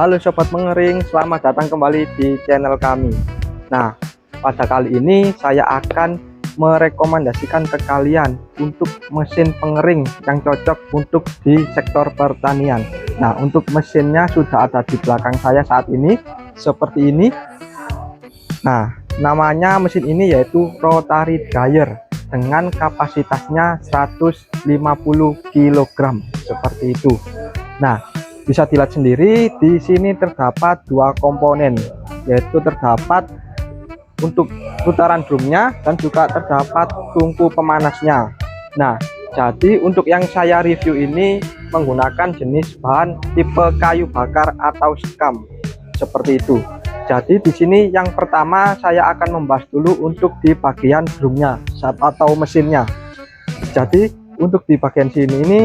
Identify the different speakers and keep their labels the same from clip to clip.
Speaker 1: Halo Sobat Mengering, selamat datang kembali di channel kami. Nah, pada kali ini saya akan merekomendasikan ke kalian untuk mesin pengering yang cocok untuk di sektor pertanian. Nah, untuk mesinnya sudah ada di belakang saya saat ini, seperti ini. Nah, namanya mesin ini yaitu rotary dryer dengan kapasitasnya 150 kg, seperti itu. Nah, bisa dilihat sendiri di sini terdapat dua komponen, yaitu terdapat untuk putaran drumnya dan juga terdapat tungku pemanasnya. Nah, jadi untuk yang saya review ini menggunakan jenis bahan tipe kayu bakar atau sekam, seperti itu. Jadi di sini yang pertama saya akan membahas dulu untuk di bagian drumnya atau mesinnya. Jadi untuk di bagian sini ini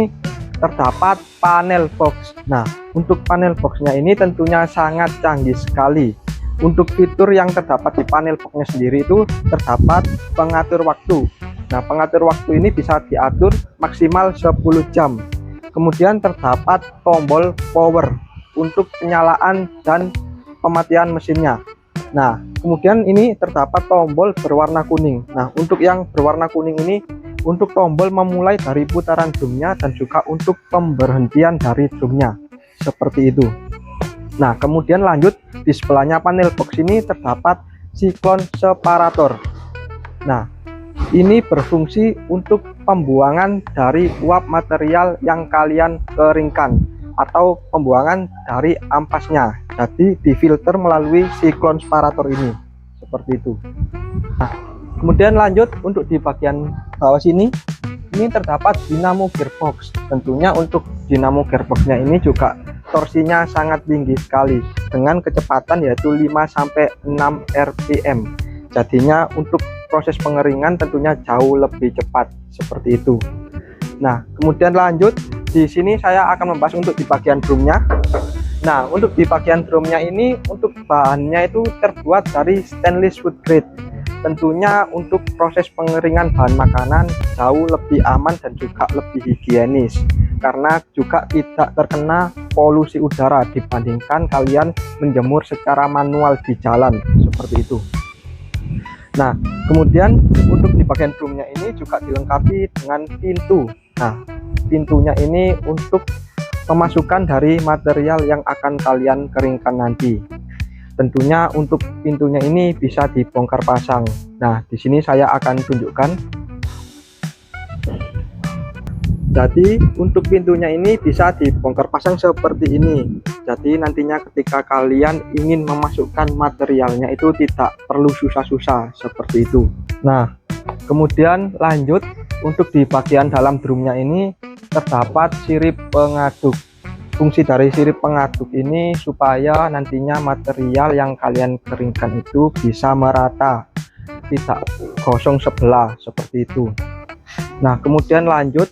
Speaker 1: terdapat panel box. Nah, untuk panel boxnya ini tentunya sangat canggih sekali. Untuk fitur yang terdapat di panel boxnya sendiri itu terdapat pengatur waktu. Nah, pengatur waktu ini bisa diatur maksimal 10 jam. Kemudian terdapat tombol power untuk penyalaan dan pematian mesinnya. Nah, kemudian ini terdapat tombol berwarna kuning. Nah, untuk yang berwarna kuning ini untuk tombol memulai dari putaran drumnya dan juga untuk pemberhentian dari drumnya, seperti itu. Nah, kemudian lanjut di sebelahnya panel box ini terdapat siklon separator. Nah, ini berfungsi untuk pembuangan dari uap material yang kalian keringkan atau pembuangan dari ampasnya. Jadi difilter melalui siklon separator ini, seperti itu. Nah, kemudian lanjut untuk di bagian bawah sini ini terdapat dinamo gearbox. Tentunya untuk dinamo gearboxnya ini juga torsinya sangat tinggi sekali dengan kecepatan yaitu 5-6 rpm. Jadinya untuk proses pengeringan tentunya jauh lebih cepat, seperti itu. Nah, kemudian lanjut di sini saya akan membahas untuk di bagian drumnya. Nah, untuk di bagian drumnya ini untuk bahannya itu terbuat dari stainless wood grade. Tentunya untuk proses pengeringan bahan makanan jauh lebih aman dan juga lebih higienis, karena juga tidak terkena polusi udara dibandingkan kalian menjemur secara manual di jalan, seperti itu. Nah, kemudian untuk di bagian drumnya ini juga dilengkapi dengan pintu. Nah, pintunya ini untuk pemasukan dari material yang akan kalian keringkan nanti. Tentunya untuk pintunya ini bisa dibongkar pasang. Nah, di sini saya akan tunjukkan. Jadi untuk pintunya ini bisa dibongkar pasang seperti ini. Jadi nantinya ketika kalian ingin memasukkan materialnya itu tidak perlu susah-susah, seperti itu. Nah, kemudian lanjut untuk di bagian dalam drumnya ini terdapat sirip pengaduk. Fungsi dari sirip pengaduk ini supaya nantinya material yang kalian keringkan itu bisa merata, tidak gosong sebelah, seperti itu. Nah, kemudian lanjut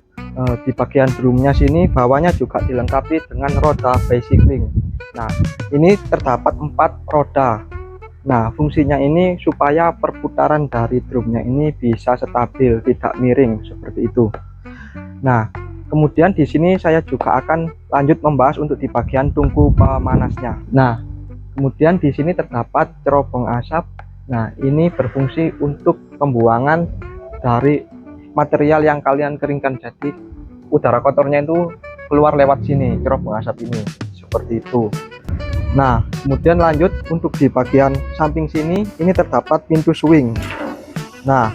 Speaker 1: di bagian drumnya sini bawahnya juga dilengkapi dengan roda bicycling. Nah, ini terdapat 4 roda. Nah, fungsinya ini supaya perputaran dari drumnya ini bisa stabil, tidak miring, seperti itu. Nah, kemudian di sini saya juga akan lanjut membahas untuk di bagian tungku pemanasnya. Nah, kemudian di sini terdapat cerobong asap. Nah, ini berfungsi untuk pembuangan dari material yang kalian keringkan. Jadi udara kotornya itu keluar lewat sini, cerobong asap ini, seperti itu. Nah, kemudian lanjut untuk di bagian samping sini ini terdapat pintu swing. Nah,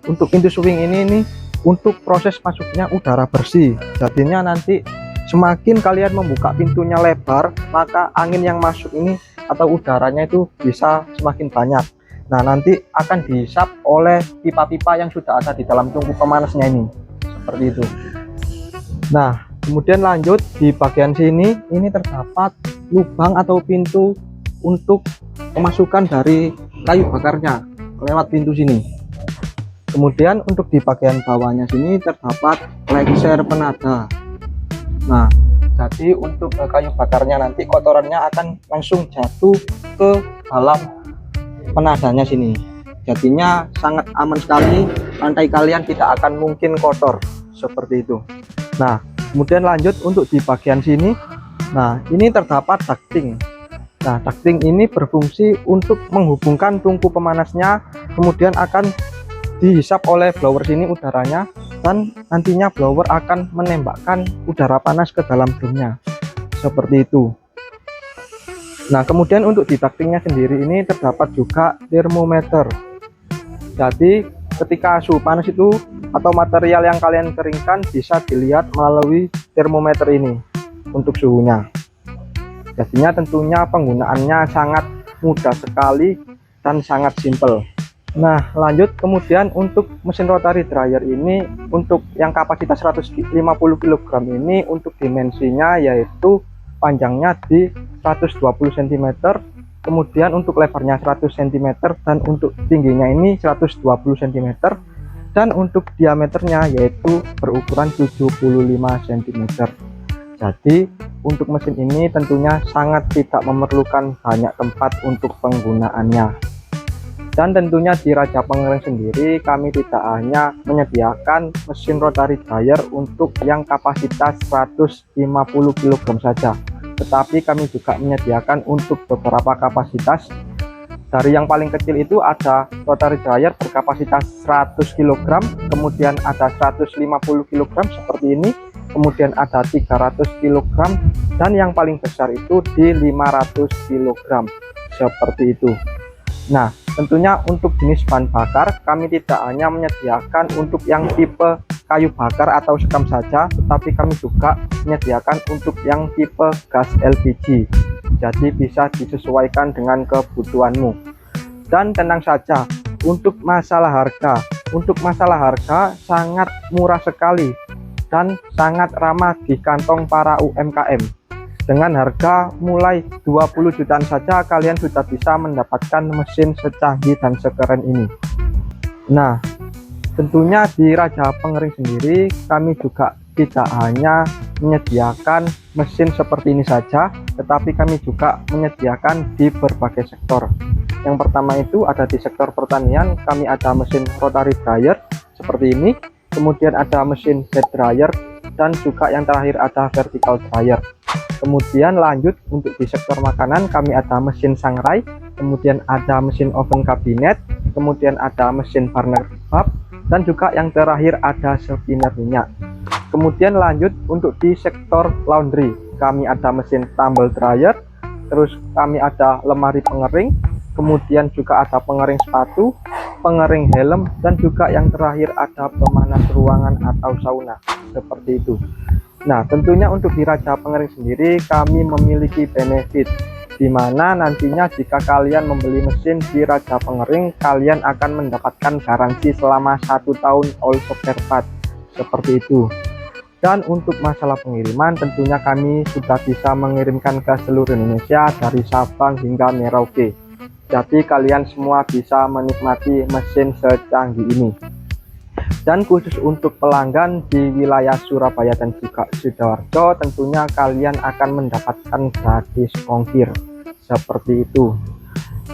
Speaker 1: untuk pintu swing ini untuk proses masuknya udara bersih. Jadinya nanti semakin kalian membuka pintunya lebar, maka angin yang masuk ini atau udaranya itu bisa semakin banyak. Nah, nanti akan dihisap oleh pipa-pipa yang sudah ada di dalam tungku pemanasnya ini, seperti itu. Nah, kemudian lanjut di bagian sini ini terdapat lubang atau pintu untuk pemasukan dari kayu bakarnya lewat pintu sini. Kemudian untuk di bagian bawahnya sini terdapat lengser penada. Nah, jadi untuk kayu bakarnya nanti kotorannya akan langsung jatuh ke dalam penadanya sini. Jadinya sangat aman sekali, lantai kalian tidak akan mungkin kotor, seperti itu. Nah, kemudian lanjut untuk di bagian sini Nah, ini terdapat ducting. Nah, ducting ini berfungsi untuk menghubungkan tungku pemanasnya, kemudian akan dihisap oleh blower sini udaranya, dan nantinya blower akan menembakkan udara panas ke dalam drumnya seperti itu. Nah, kemudian untuk di ductingnya sendiri ini terdapat juga termometer. Jadi ketika suhu panas itu atau material yang kalian keringkan bisa dilihat melalui termometer ini untuk suhunya. Jadinya tentunya penggunaannya sangat mudah sekali dan sangat simpel. Nah, lanjut kemudian untuk mesin rotary dryer ini, untuk yang kapasitas 150 kg ini, untuk dimensinya yaitu panjangnya di 120 cm, kemudian untuk lebarnya 100 cm, dan untuk tingginya ini 120 cm, dan untuk diameternya yaitu berukuran 75 cm. Jadi untuk mesin ini tentunya sangat tidak memerlukan banyak tempat untuk penggunaannya. Dan tentunya di Raja Pengering sendiri kami tidak hanya menyediakan mesin rotary dryer untuk yang kapasitas 150 kg saja, tetapi kami juga menyediakan untuk beberapa kapasitas. Dari yang paling kecil itu ada rotary dryer berkapasitas 100 kg, kemudian ada 150 kg seperti ini, kemudian ada 300 kg, dan yang paling besar itu di 500 kg seperti itu. Nah, tentunya untuk jenis bahan bakar kami tidak hanya menyediakan untuk yang tipe kayu bakar atau sekam saja, tetapi kami juga menyediakan untuk yang tipe gas LPG. Jadi bisa disesuaikan dengan kebutuhanmu. Dan tenang saja, untuk masalah harga sangat murah sekali dan sangat ramah di kantong para UMKM. Dengan harga mulai 20 jutaan saja kalian sudah bisa mendapatkan mesin secanggih dan sekeren ini. Nah, tentunya di Raja Pengering sendiri kami juga tidak hanya menyediakan mesin seperti ini saja, tetapi kami juga menyediakan di berbagai sektor. Yang pertama itu ada di sektor pertanian, kami ada mesin rotary dryer seperti ini, kemudian ada mesin head dryer, dan juga yang terakhir ada vertical dryer. Kemudian lanjut untuk di sektor makanan kami ada mesin sangrai, kemudian ada mesin oven kabinet, kemudian ada mesin burner kebab, dan juga yang terakhir ada spinner minyak. Kemudian lanjut untuk di sektor laundry kami ada mesin tumble dryer, terus kami ada lemari pengering, kemudian juga ada pengering sepatu, pengering helm, dan juga yang terakhir ada pemanas ruangan atau sauna seperti itu. Nah, tentunya untuk di Raja Pengering sendiri kami memiliki benefit, di mana nantinya jika kalian membeli mesin di Raja Pengering kalian akan mendapatkan garansi selama 1 tahun all spare part seperti itu. Dan untuk masalah pengiriman tentunya kami sudah bisa mengirimkan ke seluruh Indonesia dari Sabang hingga Merauke. Jadi kalian semua bisa menikmati mesin secanggih ini. Dan khusus untuk pelanggan di wilayah Surabaya dan juga Sidoarjo tentunya kalian akan mendapatkan gratis ongkir seperti itu.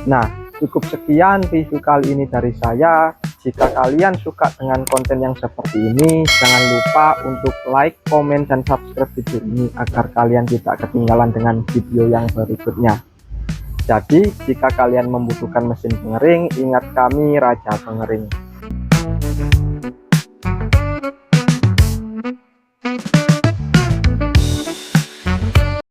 Speaker 1: Nah, cukup sekian review kali ini dari saya. Jika kalian suka dengan konten yang seperti ini, jangan lupa untuk like, komen, dan subscribe video ini agar kalian tidak ketinggalan dengan video yang berikutnya. Jadi jika kalian membutuhkan mesin pengering, ingat kami Raja Pengering.